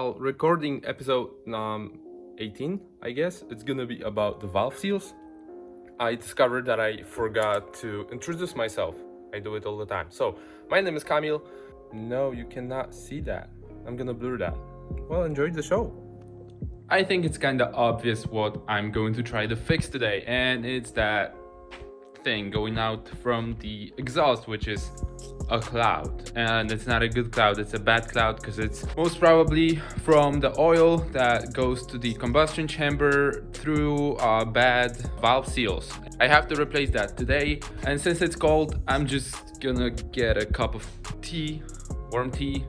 while recording episode 18, I guess, it's gonna be about the valve seals. I discovered that I forgot to introduce myself. I do it all the time. So, my name is Kamil. No, you cannot see that. I'm gonna blur that. Well, enjoy the show. I think it's kinda obvious what I'm going to try to fix today, and it's that thing going out from the exhaust, which is a cloud. And it's not a good cloud, it's a bad cloud, because it's most probably from the oil that goes to the combustion chamber through bad valve seals. I have to replace that today, and since it's cold, I'm just gonna get a cup of tea, warm tea,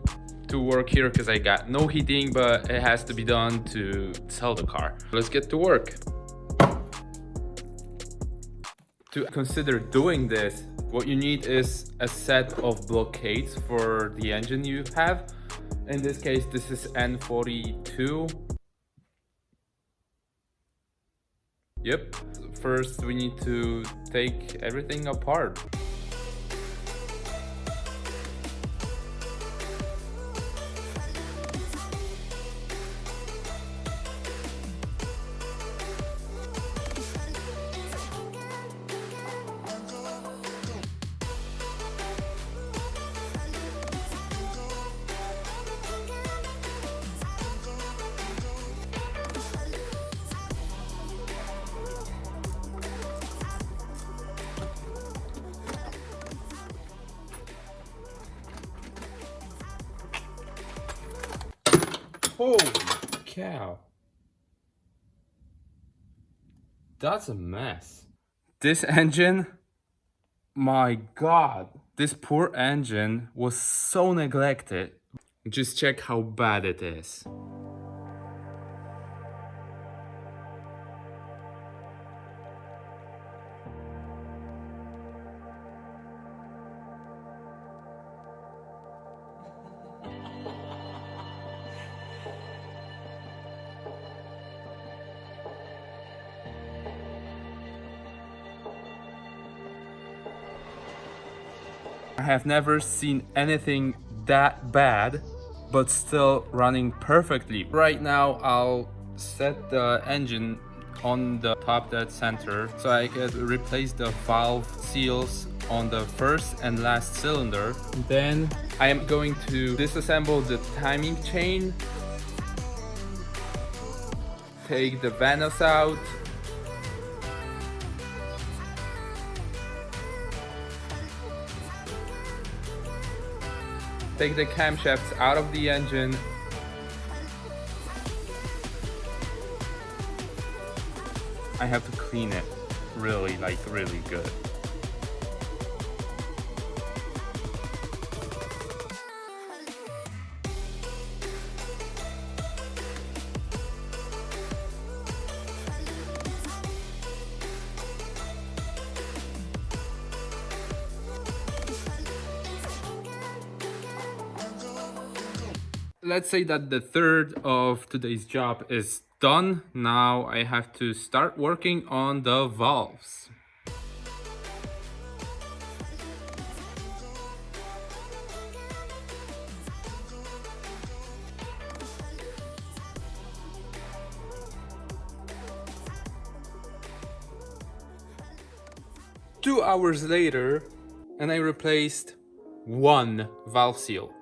to work here, because I got no heating, but it has to be done to sell the car. Let's get to work. To consider doing this, what you need is a set of blockades for the engine you have. In this case, this is N42. Yep. First, we need to take everything apart. Holy cow. That's a mess. This engine, my god, this poor engine was so neglected. Just check how bad it is. I have never seen anything that bad, but still running perfectly. Right now, I'll set the engine on the top dead center so I can replace the valve seals on the first and last cylinder. Then I am going to disassemble the timing chain, take the vanos out, take the camshafts out of the engine, I have to clean it really good. Let's say that the third of today's job is done. Now I have to start working on the valves. Two hours later, and I replaced one valve seal.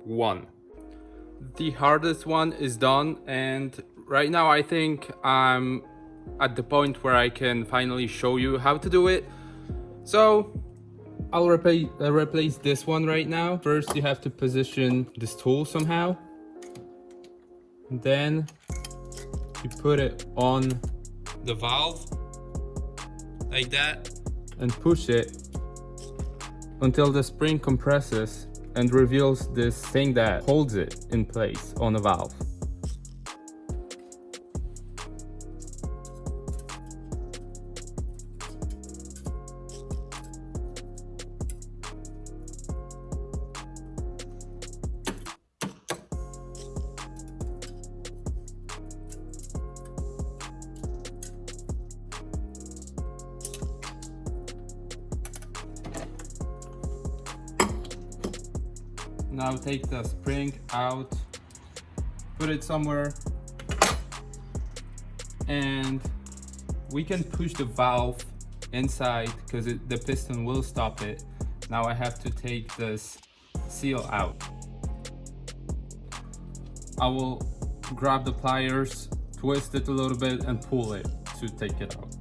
One. The hardest one is done, and right now I think I'm at the point where I can finally show you how to do it. So I'll replace this one right now. First you have to position this tool somehow. Then you put it on the valve like that and push it until the spring compresses and reveals this thing that holds it in place on the valve. Now take the spring out put it somewhere, and we can push the valve inside because the piston will stop it. Now I have to take this seal out. I will grab the pliers, twist it a little bit, and pull it to take it out.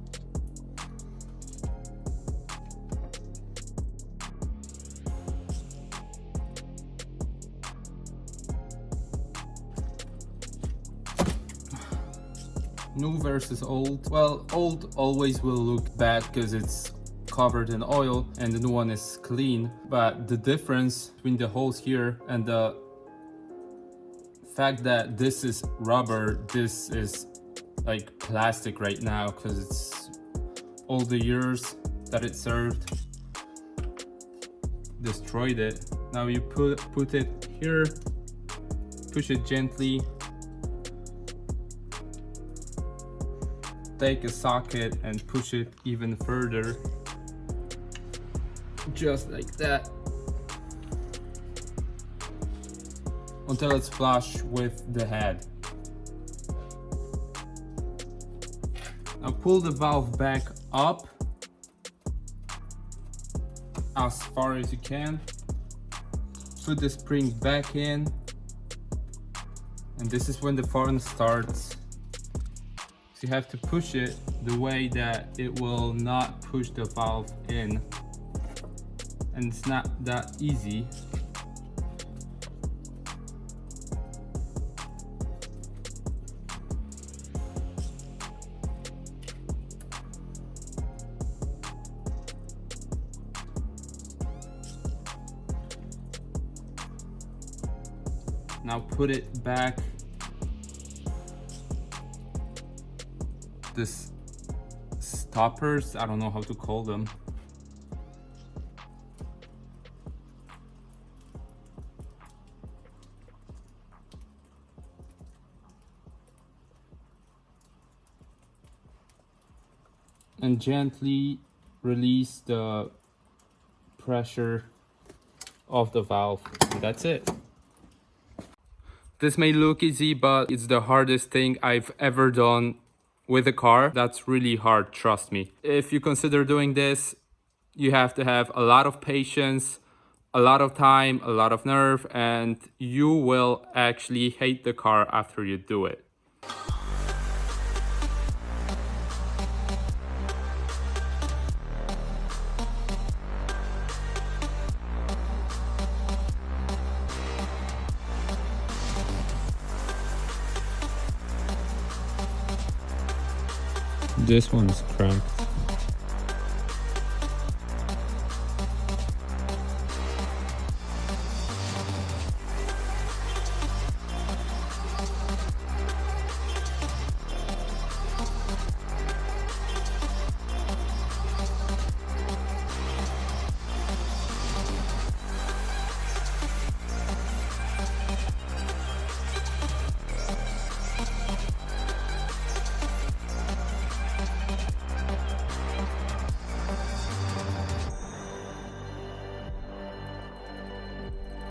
New versus old. Well, old always will look bad because it's covered in oil and the new one is clean, but the difference between the holes here and the fact that this is rubber, this is like plastic right now because it's all the years that it served destroyed it. Now you put it here, push it gently, take a socket and push it even further, just like that, until it's flush with the head. Now pull the valve back up as far as you can, put the spring back in, and this is when the fun starts. So you have to push it the way that it will not push the valve in, and it's not that easy. Now put it back. This stoppers, I don't know how to call them. And gently release the pressure of the valve. And that's it. This may look easy, but it's the hardest thing I've ever done with a car. That's really hard, trust me. If you consider doing this, you have to have a lot of patience, a lot of time, a lot of nerve, and you will actually hate the car after you do it. This one's cramped.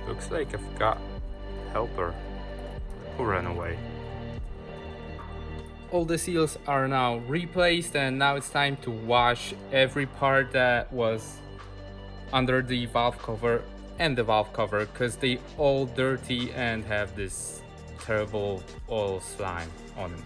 Looks like I've got helper who ran away. All the seals are now replaced, and now it's time to wash every part that was under the valve cover and the valve cover, because they all dirty and have this terrible oil slime on them.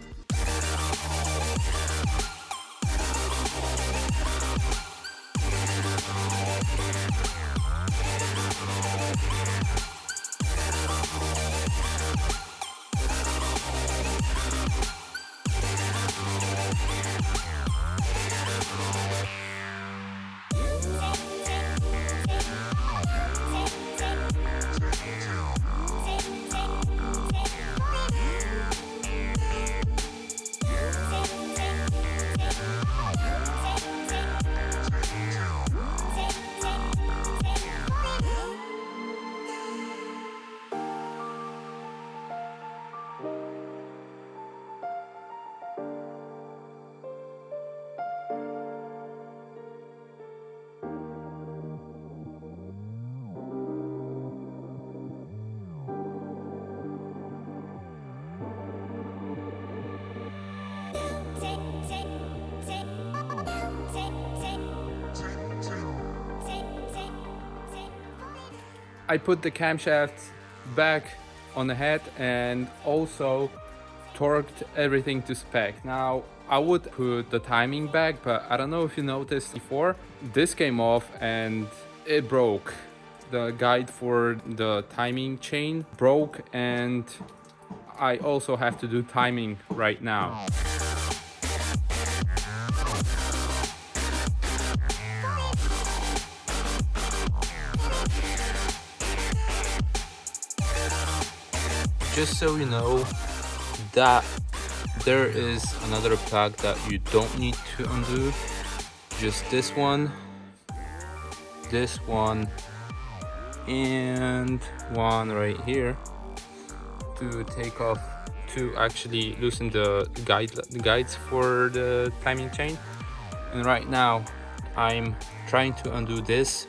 I put the camshafts back on the head and also torqued everything to spec. Now I would put the timing back, but I don't know if you noticed before, this came off and it broke. The guide for the timing chain broke, and I also have to do timing right now. Just so you know that there is another plug that you don't need to undo. Just this one, and one right here to take off, to actually loosen the guides for the timing chain. And right now I'm trying to undo this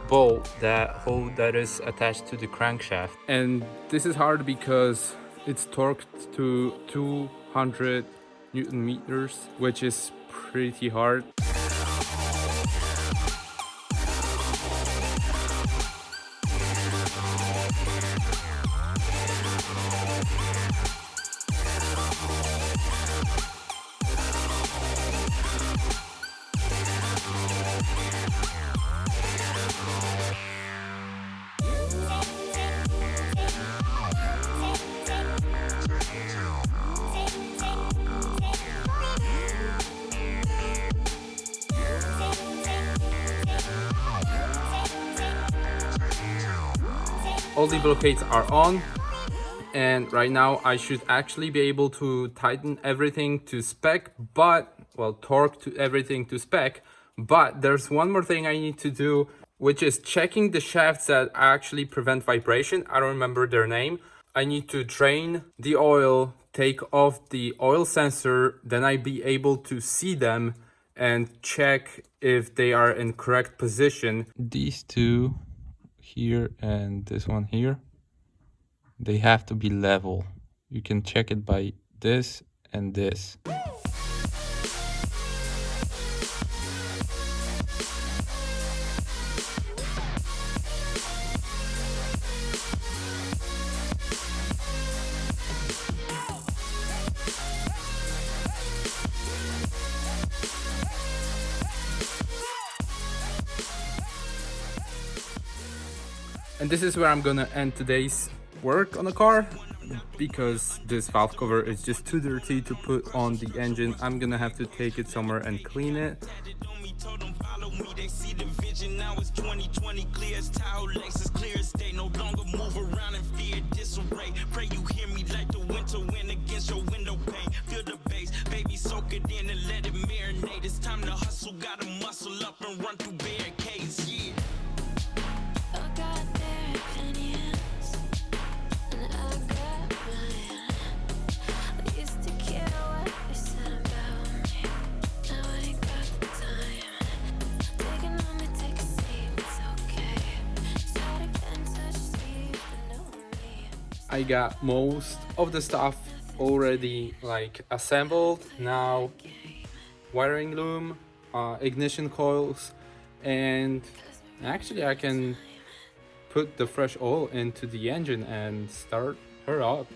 bolt that is attached to the crankshaft, and this is hard because it's torqued to 200 Newton meters, which is pretty hard. All the blockades are on, and right now I should actually be able to tighten everything to spec, torque to everything to spec. But there's one more thing I need to do, which is checking the shafts that actually prevent vibration. I don't remember their name. I need to drain the oil, take off the oil sensor, then I'd be able to see them and check if they are in correct position. These two here and this one here, they have to be level. You can check it by this and this. And this is where I'm gonna end today's work on the car, because this valve cover is just too dirty to put on the engine. I'm gonna have to take it somewhere and clean it. They see the vision, now it's 2020, clear as tile, Lexus clear as day, no longer move around in fear, disarray. Pray you hear me like the winter wind against your window pane. Feel the bass, baby, soak it in and let it marinate. It's time to hustle, gotta muscle up and run through barricades, yeah. I got most of the stuff already assembled. Now wiring loom, ignition coils, and actually I can put the fresh oil into the engine and start her up.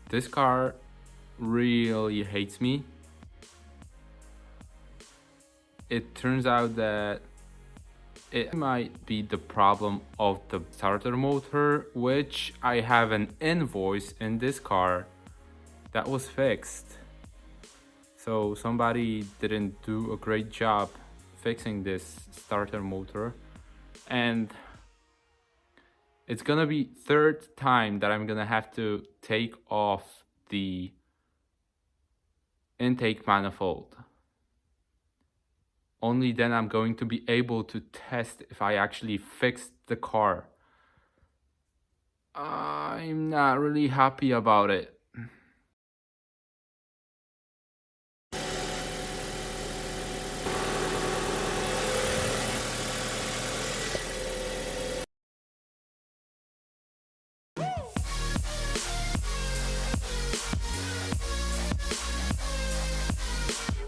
This car really hates me. It turns out that it might be the problem of the starter motor, which I have an invoice in this car that was fixed. So somebody didn't do a great job fixing this starter motor, and it's gonna be third time that I'm gonna have to take off the intake manifold. Only then I'm going to be able to test if I actually fixed the car. I'm not really happy about it.